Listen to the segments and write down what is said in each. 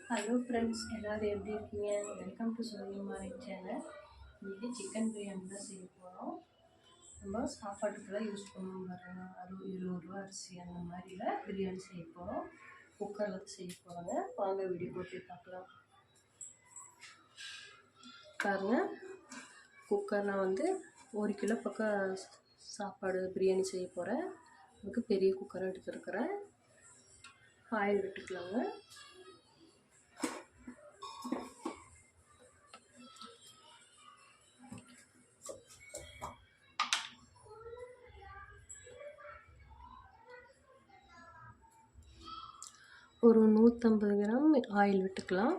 Hello friends, எல்லோரும் எப்படி இருக்கீங்க? Welcome to Suvaiyumari channel. இன்றைக்கி சிக்கன் பிரியாணி தான் செய்ய போகிறோம். நம்ம சாப்பாட்டுக்கெல்லாம் யூஸ் பண்ணுவோம் பாருங்க, 20 அரிசி அந்த மாதிரியில் பிரியாணி செய்ய போகிறோம். குக்கரில் செய்ய போகிறோங்க. வாங்க வீடியோ போட்டு பார்க்கலாம். பாருங்க, குக்கர் நான் வந்து 1 கிலோ பக்கம் சாப்பாடு பிரியாணி செய்ய போகிறேன். அதுக்கு பெரிய குக்கரை எடுத்துருக்கிறேன். ஆயில் விட்டுக்கலாங்க. ஒரு 150 கிராம் ஆயில் விட்டுக்கலாம்.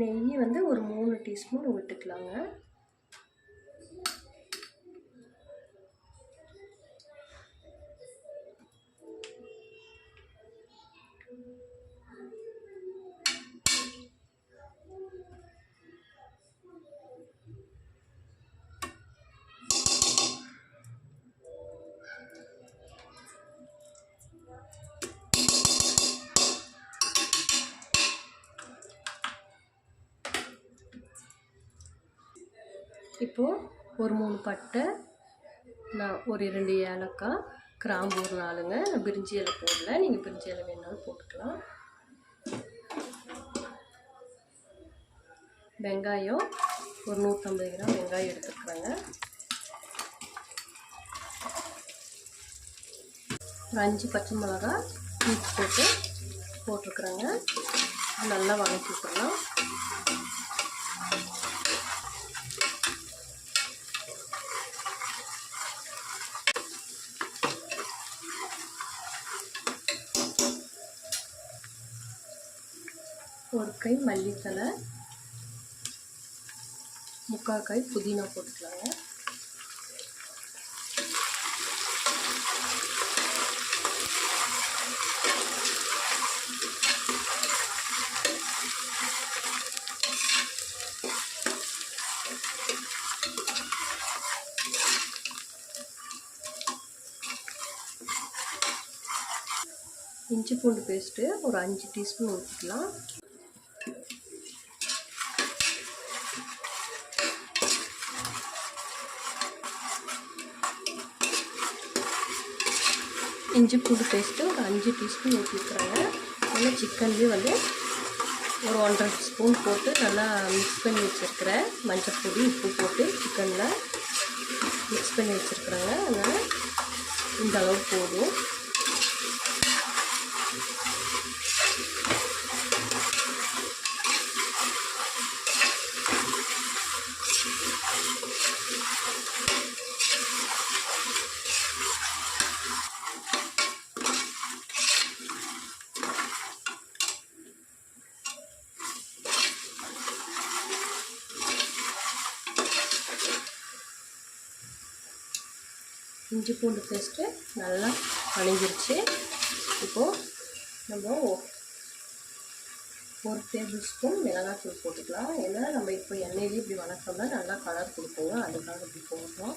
நெய் வந்து ஒரு 3 டீஸ்பூன் விட்டுக்கலாங்க. இப்போது ஒரு 3 பட்டை, நான் ஒரு 2 ஏலக்காய், கிராம்பு ஒரு 4ங்க. நான் பிரிஞ்சி இலை போடல, நீங்கள் பிரிஞ்சி இலை வேணாலும் போட்டுக்கலாம். வெங்காயம் ஒரு 150 கிராம் வெங்காயம் எடுத்துக்கிறேங்க. ஒரு 5 பச்சை மிளகா போட்டு போட்டிருக்குறேங்க. நல்லா வதக்கி விட்டுறலாம். ஒரு கை மல்லித்தலை, 3/4 கை புதினா போட்டுக்கலாங்க. இஞ்சி பூண்டு பேஸ்ட்டு ஒரு 5 டீஸ்பூன் ஊற்றிக்கலாம். இஞ்சி பூண்டு பேஸ்ட்டு ஒரு 5 டீஸ்பூன் ஊற்றிக்கிறேங்க. நல்லா சிக்கன்லேயே வந்து ஒரு 1.5 ஸ்பூன் போட்டு நல்லா மிக்ஸ் பண்ணி வச்சுருக்கிறேன். மஞ்சள் பொடி, உப்பு போட்டு சிக்கனில் மிக்ஸ் பண்ணி வச்சுருக்குறேங்க. அதனால் இந்த அளவு போதும். இஞ்சி பூண்டு பேஸ்ட்டு நல்லா வணங்கிருச்சு. இப்போது நம்ம 1 டேபிள் ஸ்பூன் மிளகாத்தூள் போட்டுக்கலாம். ஏன்னா நம்ம இப்போ எண்ணெயிலே இப்படி வணக்கம்னா நல்லா கலர் கொடுப்போங்க, அதுக்காக இப்படி போடுறோம்.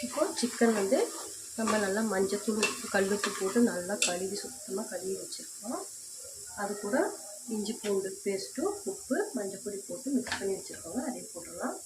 இப்போது சிக்கன் வந்து நம்ம நல்லா மஞ்சத்தூள், உப்பு, கல்லுப்பு போட்டு நல்லா கழுவி சுத்தமாக கழுவி வச்சுருக்கோம். அது கூட இஞ்சி பூண்டு பேஸ்ட்டும், உப்பு, மஞ்சள் பொடி போட்டு மிக்ஸ் பண்ணி வச்சுருக்கோங்க. அதையும் போட்டுடலாம்.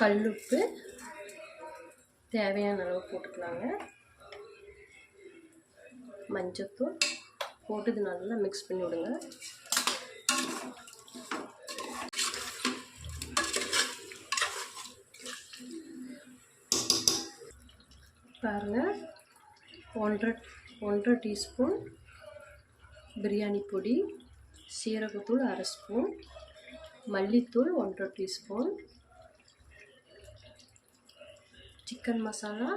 கல்லுப்பு தேவையான அளவு போட்டுக்கலாங்க. மஞ்சத்தூள் போட்டு இது நல்லா மிக்ஸ் பண்ணி விடுங்க. பாருங்கள், 1.5 டீஸ்பூன் பிரியாணி பொடி, சீரகத்தூள் 1/2 ஸ்பூன், மல்லித்தூள் 1.5 teaspoon, chicken masala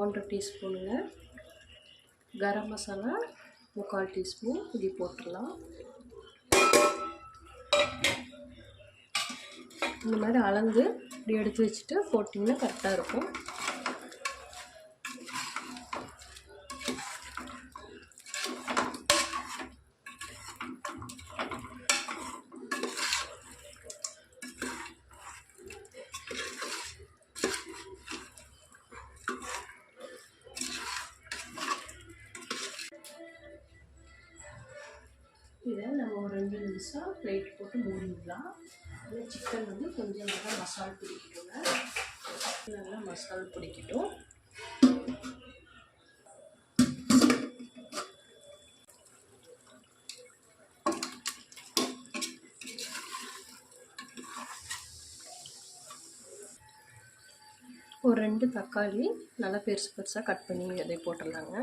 1.5 டீஸ்பூனுங்க, garam masala 3/4 teaspoon இது போட்டுடலாம். இந்த மாதிரி அளந்து இப்படி எடுத்து வச்சுட்டு போட்டிங்கன்னா கரெக்டாக இருக்கும். இதை நம்ம ஒரு 2 நிமிஷம் பிளேட் போட்டு மூடிடலாம். இந்த சிக்கன் வந்து கொஞ்சம் நல்லா மசால் பிடிக்கட்டுங்க. நல்லா மசால் பிடிக்கட்டும். ஒரு 2 தக்காளி நல்லா பெருசு பெருசாக கட் பண்ணி அதை போட்டுடலாங்க.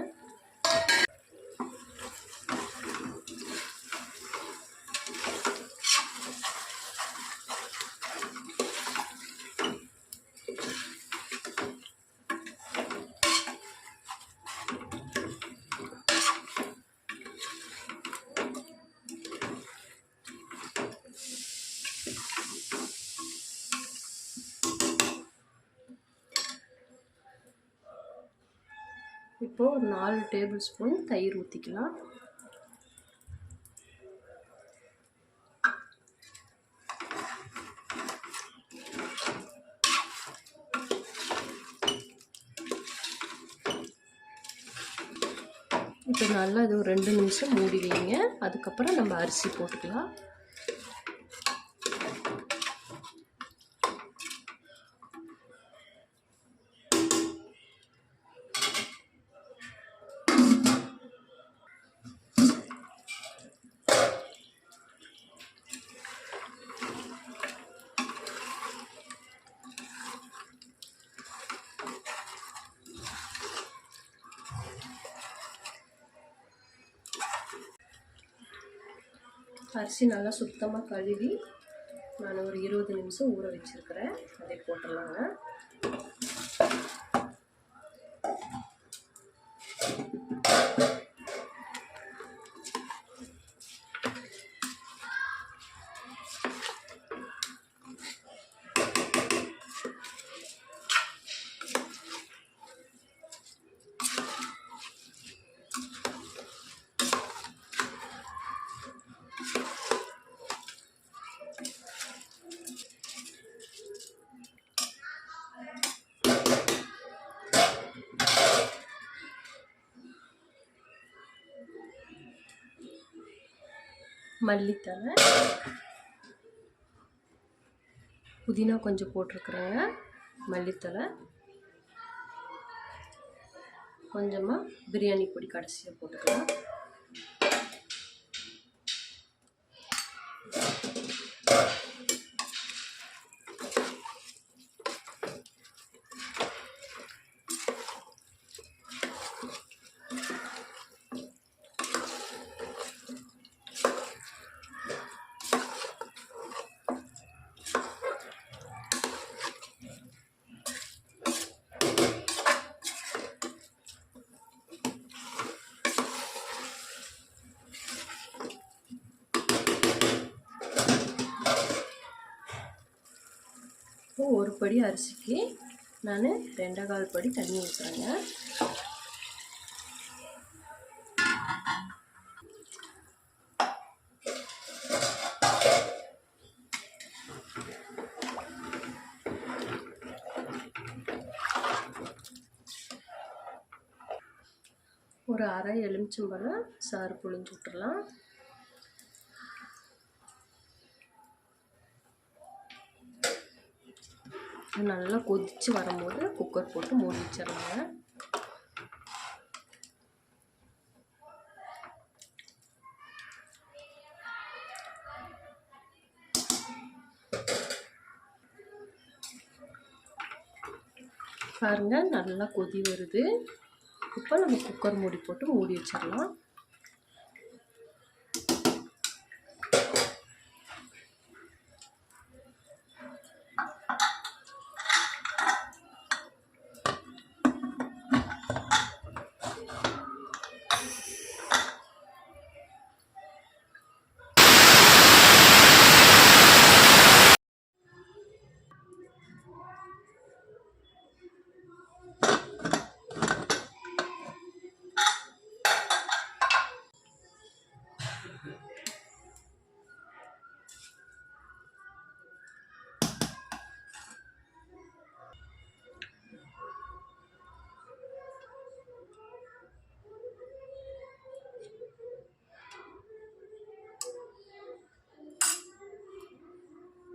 இப்போது ஒரு 4 டேபிள் ஸ்பூன் தயிர் ஊற்றிக்கலாம். இப்போ நல்லா இது ஒரு 2 நிமிஷம் மூடி வைங்க. அதுக்கப்புறம் நம்ம அரிசி போட்டுக்கலாம். அரிசி நல்லா சுத்தமாக கழுவி நான் ஒரு 20 நிமிஷம் ஊற வச்சுருக்கிறேன். அதை போட்டுடலாங்க. மல்லித்தழை, புதினா கொஞ்சம் போட்டிருக்குறேங்க. மல்லித்தழை கொஞ்சமாக பிரியாணி பொடி கடைசியாக போட்டுக்கலாம். ஒரு படி அரிசிக்கு நான் 2.25 படி தண்ணி ஊற்றுறேங்க. ஒரு அரை எலுமிச்சம்பழம் சாறு புழிஞ்சு விட்டுறலாம். நல்லா கொதித்து வரும்போது குக்கர் போட்டு மூடி வச்சிடலாங்க. பாருங்கள் நல்லா கொதி வருது. இப்போ நம்ம குக்கர் மூடி போட்டு மூடி வச்சிடலாம்.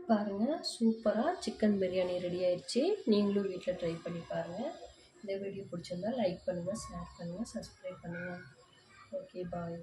பாருங்கள் சூப்பராக சிக்கன் பிரியாணி ரெடி ஆயிடுச்சு. நீங்களும் வீட்டில் ட்ரை பண்ணி பாருங்கள். இந்த வீடியோ பிடிச்சிருந்தா லைக் பண்ணுங்கள், ஷேர் பண்ணுங்கள், சப்ஸ்கிரைப் பண்ணுங்கள். ஓகே, பாய்.